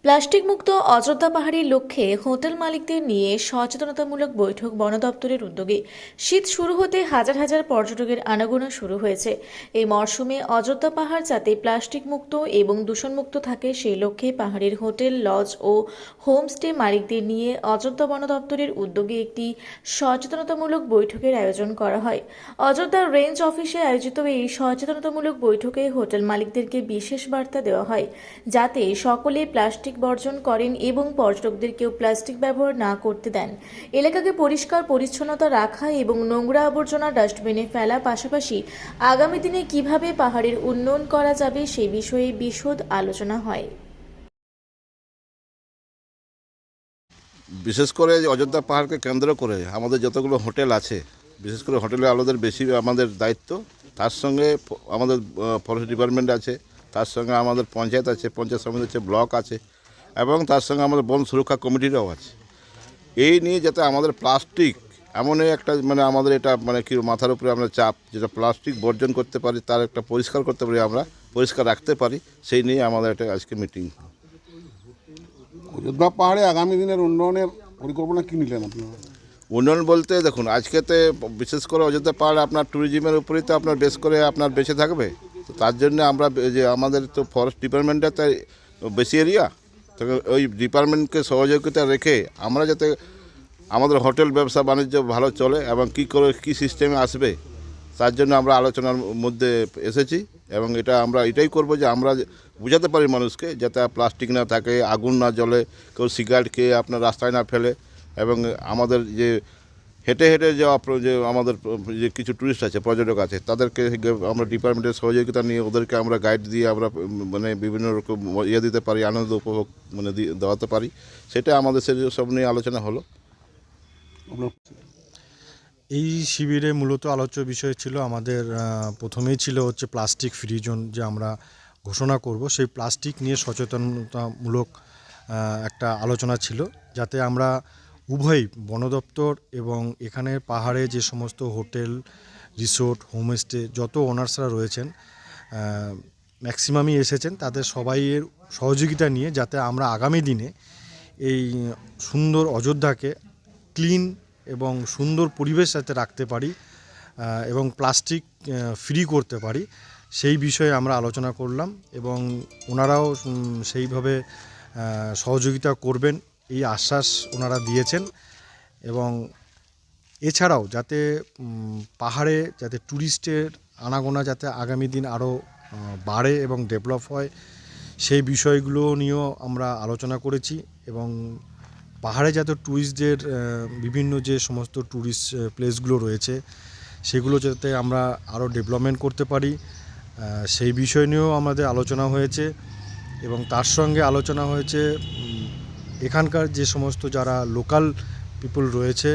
Plastic মুক্ত অযোধ্যা পাহাড়ের লক্ষ্যে হোটেল মালিকদের নিয়ে সচেতনতামূলক বৈঠক বন দপ্তরের উদ্যোগে। শীত শুরু হতে হাজার হাজার পর্যটকের আনাগোনা শুরু হয়েছে। এই মরশুমে অযোধ্যা পাহাড় যাতে প্লাস্টিক মুক্ত এবং দূষণমুক্ত থাকে সেই লক্ষ্যে পাহাড়ের হোটেল, লজ ও হোমস্টে মালিকদের নিয়ে অযোধ্যা বন দপ্তরের উদ্যোগে একটি সচেতনতামূলক বৈঠকের আয়োজন করা হয়। অযোধ্যা রেঞ্জ অফিসে আয়োজিত এই সচেতনতামূলক বৈঠকে হোটেল মালিকদেরকে বিশেষ বার্তা দেওয়া হয় যাতে সকলে প্লাস্টিক বর্জন করেন এবং পর্যটকদেরকেও প্লাস্টিক ব্যবহার না করতে দেন। এলাকাকে পরিষ্কার পরিচ্ছন্নতা রাখা এবং নোংরা আবর্জনা ডাস্টবিনে ফেলা, পাশাপাশি আগামী দিনে কিভাবে পাহাড়ের উন্নয়ন করা যাবে সেই বিষয়ে বিশদ আলোচনা হয়। বিশেষ করে অযোধ্যা পাহাড়কে কেন্দ্র করে আমাদের যতগুলো হোটেল আছে, বিশেষ করে হোটেলে আলোদের বেশি আমাদের দায়িত্ব। তার সঙ্গে আমাদের ফরেস্ট ডিপার্টমেন্ট আছে, তার সঙ্গে আমাদের পঞ্চায়েত আছে, পঞ্চায়েত সমিতি আছে, ব্লক আছে, এবং তার সঙ্গে আমাদের বন সুরক্ষা কমিটিরাও আছে। এই নিয়ে যাতে আমাদের প্লাস্টিক এমনই একটা আমাদের এটা কি মাথার উপরে আমরা চাপ, যেটা প্লাস্টিক বর্জন করতে পারি, তার একটা পরিষ্কার করতে পারি, আমরা পরিষ্কার রাখতে পারি, সেই নিয়ে আমাদের একটা আজকে মিটিং। অযোধ্যা পাহাড়ে আগামী দিনের উন্নয়নের পরিকল্পনা কী নিলেন আপনারা? উন্নয়ন বলতে দেখুন, আজকেতে বিশেষ করে অযোধ্যা পাহাড় আপনার ট্যুরিজমের উপরেই তো আপনার বেশ করে আপনার বেঁচে থাকবে। তো তার জন্য আমরা যে আমাদের তো ফরেস্ট ডিপার্টমেন্টে তো বেশি এরিয়া, তো ওই ডিপার্টমেন্টকে সহযোগিতা রেখে আমরা যাতে আমাদের হোটেল ব্যবসা বাণিজ্য ভালো চলে এবং কী করে কী সিস্টেমে আসবে, তার জন্য আমরা আলোচনার মধ্যে এসেছি। এবং এটা আমরা এটাই করব যে আমরা বুঝাতে পারি মানুষকে যাতে প্লাস্টিক না থাকে, আগুন না জ্বলে, কেউ সিগারেট খেয়ে আপনার রাস্তায় না ফেলে, এবং আমাদের যে হেঁটে হেঁটে যাওয়া যে আমাদের যে কিছু টুরিস্ট আছে, পর্যটক আছে, তাদেরকে আমরা ডিপার্টমেন্টের সহযোগিতা নিয়ে ওদেরকে আমরা গাইড দিয়ে আমরা বিভিন্ন রকম দিতে পারি, আনন্দ উপভোগ দেওয়াতে পারি। সেটা আমাদের সব নিয়ে আলোচনা হলো। এই শিবিরে মূলত আলোচ্য বিষয় ছিল আমাদের প্রথমেই ছিল হচ্ছে প্লাস্টিক ফ্রি জোন যে আমরা ঘোষণা করব, সেই প্লাস্টিক নিয়ে সচেতনতামূলক একটা আলোচনা ছিল, যাতে আমরা উভয়ই বন দপ্তর এবং এখানে পাহাড়ে যে সমস্ত হোটেল, রিসোর্ট, হোমস্টে যত ওনার্সরা রয়েছেন, ম্যাক্সিমামই এসেছেন, তাদের সবাইয়ের সহযোগিতা নিয়ে যাতে আমরা আগামী দিনে এই সুন্দর অযোধ্যাকে ক্লিন এবং সুন্দর পরিবেশ যাতে রাখতে পারি এবং প্লাস্টিক ফ্রি করতে পারি, সেই বিষয়ে আমরা আলোচনা করলাম এবং ওনারাও সেইভাবে সহযোগিতা করবেন এই আশ্বাস ওনারা দিয়েছেন। এবং এছাড়াও যাতে পাহাড়ে যাতে ট্যুরিস্টের আনাগোনা যাতে আগামী দিন আরও বাড়ে এবং ডেভেলপ হয়, সেই বিষয়গুলো নিয়েও আমরা আলোচনা করেছি। এবং পাহাড়ে যাতে ট্যুরিস্টদের বিভিন্ন যে সমস্ত ট্যুরিস্ট প্লেসগুলো রয়েছে সেগুলো যাতে আমরা আরও ডেভেলপমেন্ট করতে পারি, সেই বিষয় নিয়েও আমাদের আলোচনা হয়েছে। এবং তার সঙ্গে আলোচনা হয়েছে এখানকার যে সমস্ত যারা লোকাল পিপল রয়েছে,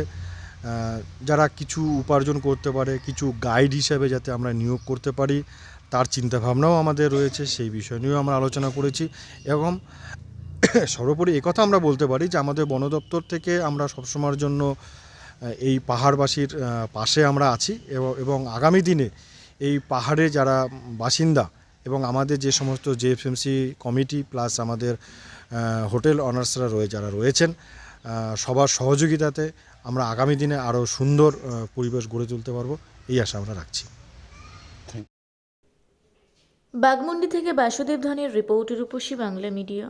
যারা কিছু উপার্জন করতে পারে, কিছু গাইড হিসেবে যাতে আমরা নিয়োগ করতে পারি, তার চিন্তাভাবনাও আমাদের রয়েছে, সেই বিষয় নিয়েও আমরা আলোচনা করেছি। এবং সর্বোপরি একথা আমরা বলতে পারি যে আমাদের বন দপ্তর থেকে আমরা সবসময়ের জন্য এই পাহাড়বাসীর পাশে আমরা আছি এবং আগামী দিনে এই পাহাড়ে যারা বাসিন্দা এবং আমাদের যে সমস্ত জেএফএমসি কমিটি প্লাস আমাদের হোটেল অনার্সরা যারা রয়েছেন, সবার সহযোগিতাতে আমরা আগামী দিনে আরও সুন্দর পরিবেশ গড়ে তুলতে পারবো, এই আশা আমরা রাখছি। বাগমুন্ডি থেকে বাসুদেব ধনের রিপোর্ট, রূপসী বাংলা মিডিয়া।